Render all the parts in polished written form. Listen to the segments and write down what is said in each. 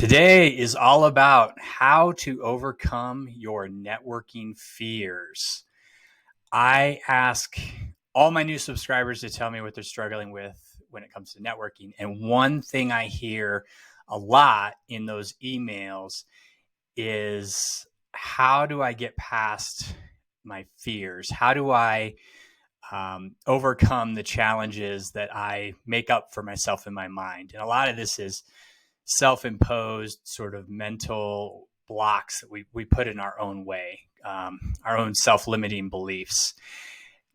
Today is all about how to overcome your networking fears. I ask all my new subscribers to tell me what they're struggling with when it comes to networking. And one thing I hear a lot in those emails is, how do I get past my fears? How do I overcome the challenges that I make up for myself in my mind? And a lot of this is self-imposed sort of mental blocks that we put in our own way, our own self-limiting beliefs.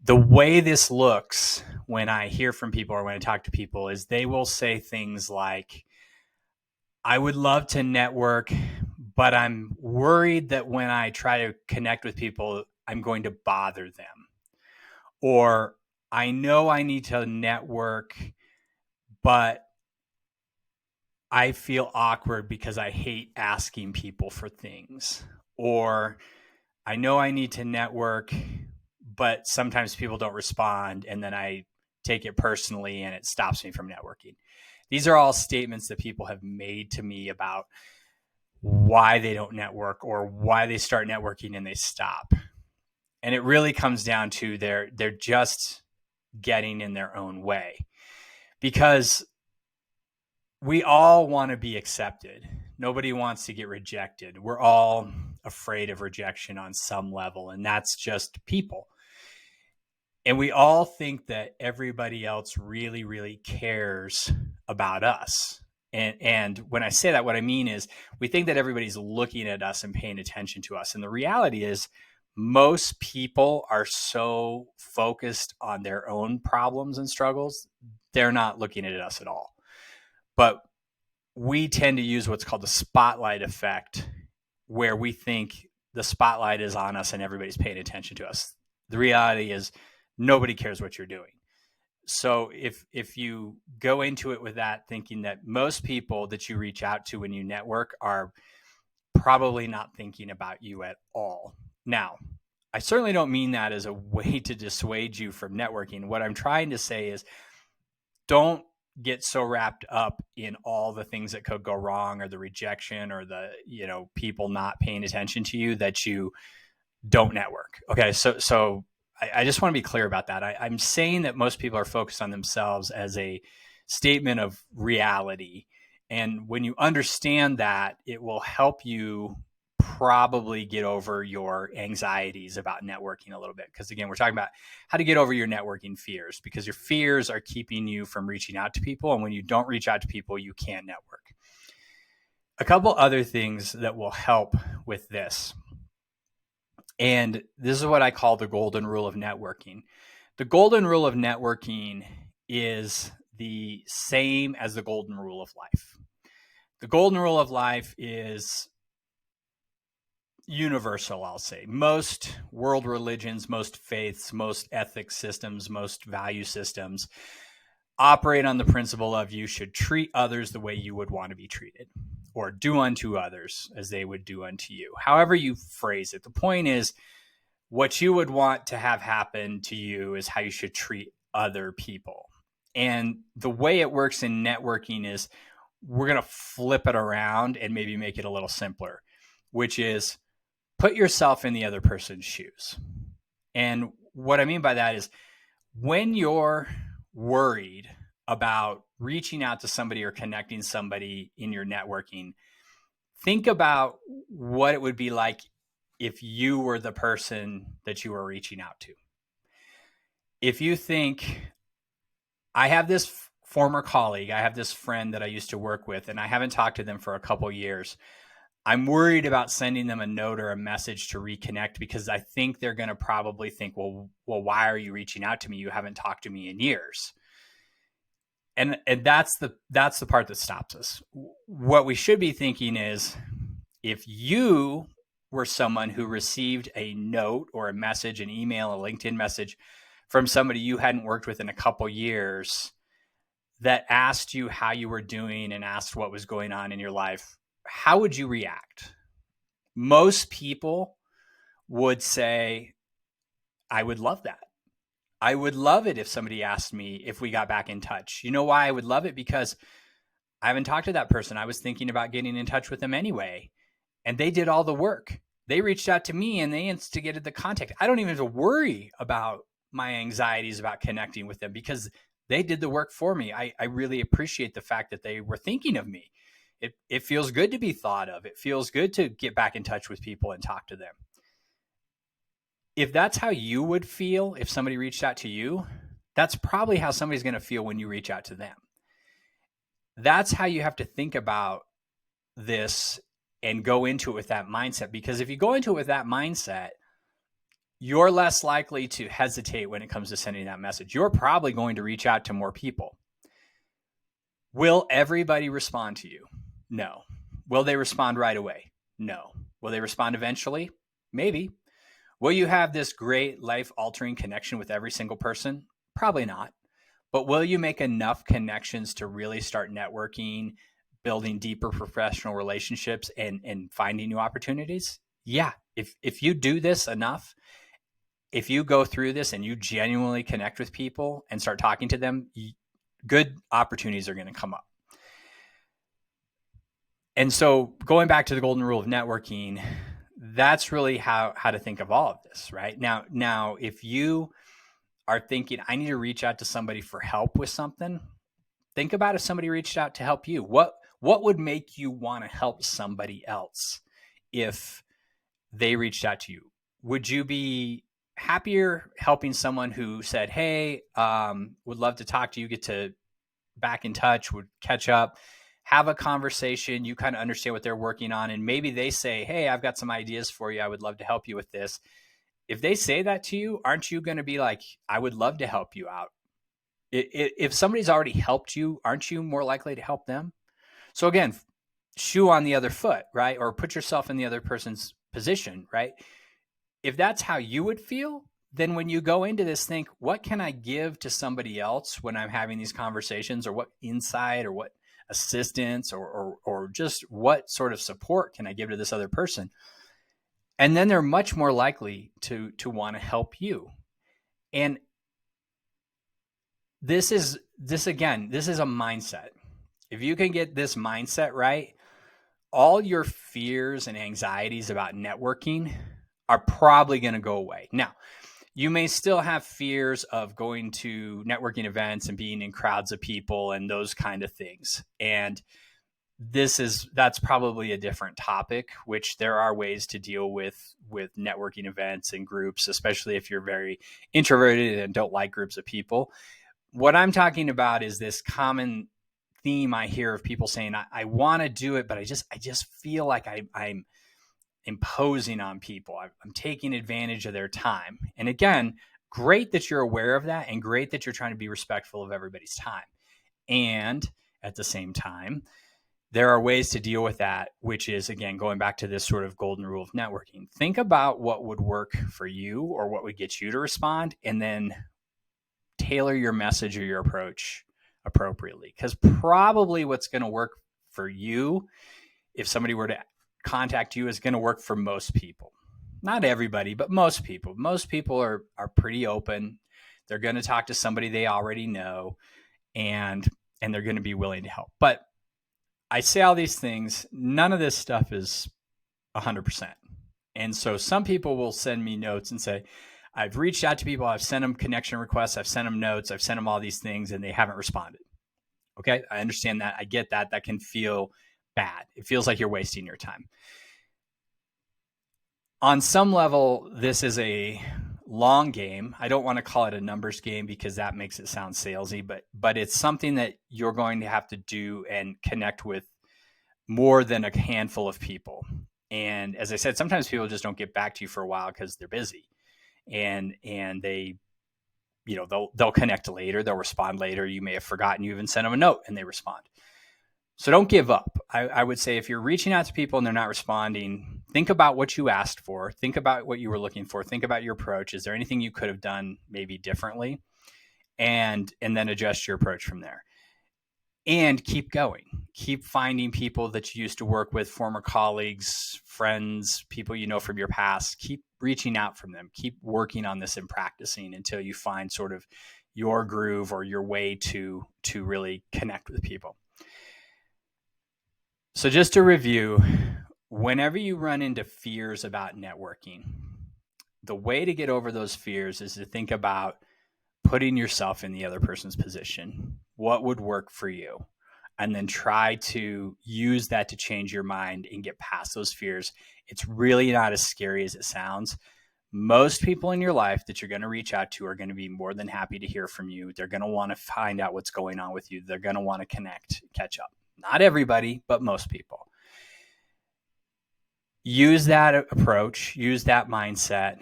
The way this looks when I hear from people or when I talk to people is they will say things like, I would love to network, but I'm worried that when I try to connect with people, I'm going to bother them. Or I know I need to network, but I feel awkward because I hate asking people for things. Or I know I need to network, but sometimes people don't respond, and then I take it personally and it stops me from networking. These are all statements that people have made to me about why they don't network or why they start networking and they stop. And it really comes down to they're just getting in their own way, because we all want to be accepted. Nobody wants to get rejected. We're all afraid of rejection on some level, and that's just people. And we all think that everybody else really, really cares about us. And when I say that, what I mean is we think that everybody's looking at us and paying attention to us. And the reality is most people are so focused on their own problems and struggles, they're not looking at us at all. But we tend to use what's called the spotlight effect, where we think the spotlight is on us and everybody's paying attention to us. The reality is nobody cares what you're doing. So if you go into it with that thinking that most people that you reach out to when you network are probably not thinking about you at all. Now, I certainly don't mean that as a way to dissuade you from networking. What I'm trying to say is, don't get so wrapped up in all the things that could go wrong, or the rejection, or the, people not paying attention to you, that you don't network. Okay. So I just want to be clear about that. I'm saying that most people are focused on themselves as a statement of reality. And when you understand that, it will help you probably get over your anxieties about networking a little bit. Because again, we're talking about how to get over your networking fears, because your fears are keeping you from reaching out to people. And when you don't reach out to people, you can't network. A couple other things that will help with this. And this is what I call the golden rule of networking. The golden rule of networking is the same as the golden rule of life. The golden rule of life is universal, I'll say. Most world religions, most faiths, most ethics systems, most value systems operate on the principle of you should treat others the way you would want to be treated, or do unto others as they would do unto you. However you phrase it, the point is what you would want to have happen to you is how you should treat other people. And the way it works in networking is we're going to flip it around and maybe make it a little simpler, which is put yourself in the other person's shoes. And what I mean by that is, when you're worried about reaching out to somebody or connecting somebody in your networking, think about what it would be like if you were the person that you were reaching out to. If you think, I have this former colleague, I have this friend that I used to work with, and I haven't talked to them for a couple years. I'm worried about sending them a note or a message to reconnect, because I think they're going to probably think, well, why are you reaching out to me? You haven't talked to me in years. And that's the part that stops us. What we should be thinking is, if you were someone who received a note or a message, an email, a LinkedIn message from somebody you hadn't worked with in a couple years that asked you how you were doing and asked what was going on in your life, how would you react? Most people would say, I would love that. I would love it if somebody asked me if we got back in touch. You know why I would love it? Because I haven't talked to that person. I was thinking about getting in touch with them anyway. And they did all the work. They reached out to me and they instigated the contact. I don't even have to worry about my anxieties about connecting with them because they did the work for me. I really appreciate the fact that they were thinking of me. It feels good to be thought of. It feels good to get back in touch with people and talk to them. If that's how you would feel if somebody reached out to you, that's probably how somebody's going to feel when you reach out to them. That's how you have to think about this and go into it with that mindset. Because if you go into it with that mindset, you're less likely to hesitate when it comes to sending that message. You're probably going to reach out to more people. Will everybody respond to you? No. Will they respond right away? No. Will they respond eventually? Maybe. Will you have this great life-altering connection with every single person? Probably not. But will you make enough connections to really start networking, building deeper professional relationships, and finding new opportunities? Yeah. If you do this enough, if you go through this and you genuinely connect with people and start talking to them, good opportunities are going to come up. And so going back to the golden rule of networking, that's really how to think of all of this, right? Now, if you are thinking, I need to reach out to somebody for help with something, think about if somebody reached out to help you. What would make you want to help somebody else if they reached out to you? Would you be happier helping someone who said, hey, would love to talk to you, get to back in touch, would catch up, have a conversation, you kind of understand what they're working on, and maybe they say, hey, I've got some ideas for you, I would love to help you with this. If they say that to you, aren't you going to be like, I would love to help you out? If somebody's already helped you, aren't you more likely to help them? So again, shoe on the other foot, right? Or put yourself in the other person's position, right? If that's how you would feel, then when you go into this, think, what can I give to somebody else when I'm having these conversations, or what insight or what assistance or just what sort of support can I give to this other person? And then they're much more likely to want to help you. And this is a mindset. If you can get this mindset right, all your fears and anxieties about networking are probably going to go away. Now, you may still have fears of going to networking events and being in crowds of people and those kind of things. And that's probably a different topic, which there are ways to deal with networking events and groups, especially if you're very introverted and don't like groups of people. What I'm talking about is this common theme I hear of people saying, I want to do it, but I just feel like I'm imposing on people. I'm taking advantage of their time. And again, great that you're aware of that, and great that you're trying to be respectful of everybody's time. And at the same time, there are ways to deal with that, which is, again, going back to this sort of golden rule of networking. Think about what would work for you or what would get you to respond, and then tailor your message or your approach appropriately. Because probably what's going to work for you, if somebody were to contact you, is going to work for most people. Not everybody, but most people. Most people are pretty open. They're going to talk to somebody they already know, and they're going to be willing to help. But I say all these things, none of this stuff is 100%. And so some people will send me notes and say, I've reached out to people, I've sent them connection requests, I've sent them notes, I've sent them all these things, and they haven't responded. Okay, I understand that. I get that. That can feel bad. It feels like you're wasting your time. On some level, this is a long game. I don't want to call it a numbers game because that makes it sound salesy, but it's something that you're going to have to do and connect with more than a handful of people. And as I said, sometimes people just don't get back to you for a while because they're busy, and they, they'll connect later, they'll respond later. You may have forgotten you even sent them a note and they respond. So don't give up. I would say if you're reaching out to people and they're not responding, think about what you asked for. Think about what you were looking for. Think about your approach. Is there anything you could have done maybe differently? And then adjust your approach from there. And keep going. Keep finding people that you used to work with, former colleagues, friends, people you know from your past. Keep reaching out from them. Keep working on this and practicing until you find sort of your groove or your way to really connect with people. So just to review, whenever you run into fears about networking, the way to get over those fears is to think about putting yourself in the other person's position. What would work for you? And then try to use that to change your mind and get past those fears. It's really not as scary as it sounds. Most people in your life that you're going to reach out to are going to be more than happy to hear from you. They're going to want to find out what's going on with you. They're going to want to connect, catch up. Not everybody, but most people. Use that approach, use that mindset.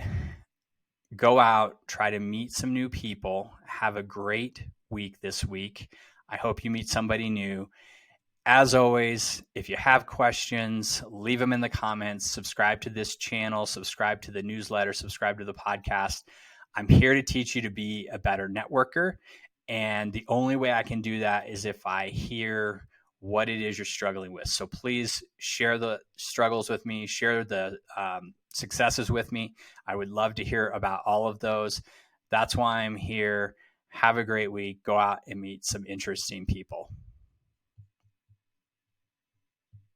Go out, try to meet some new people. Have a great week this week. I hope you meet somebody new. As always, if you have questions, leave them in the comments. Subscribe to this channel, subscribe to the newsletter, subscribe to the podcast. I'm here to teach you to be a better networker. And the only way I can do that is if I hear what it is you're struggling with. So please share the struggles with me, share the successes with me. I would love to hear about all of those. That's why I'm here. Have a great week. Go out and meet some interesting people.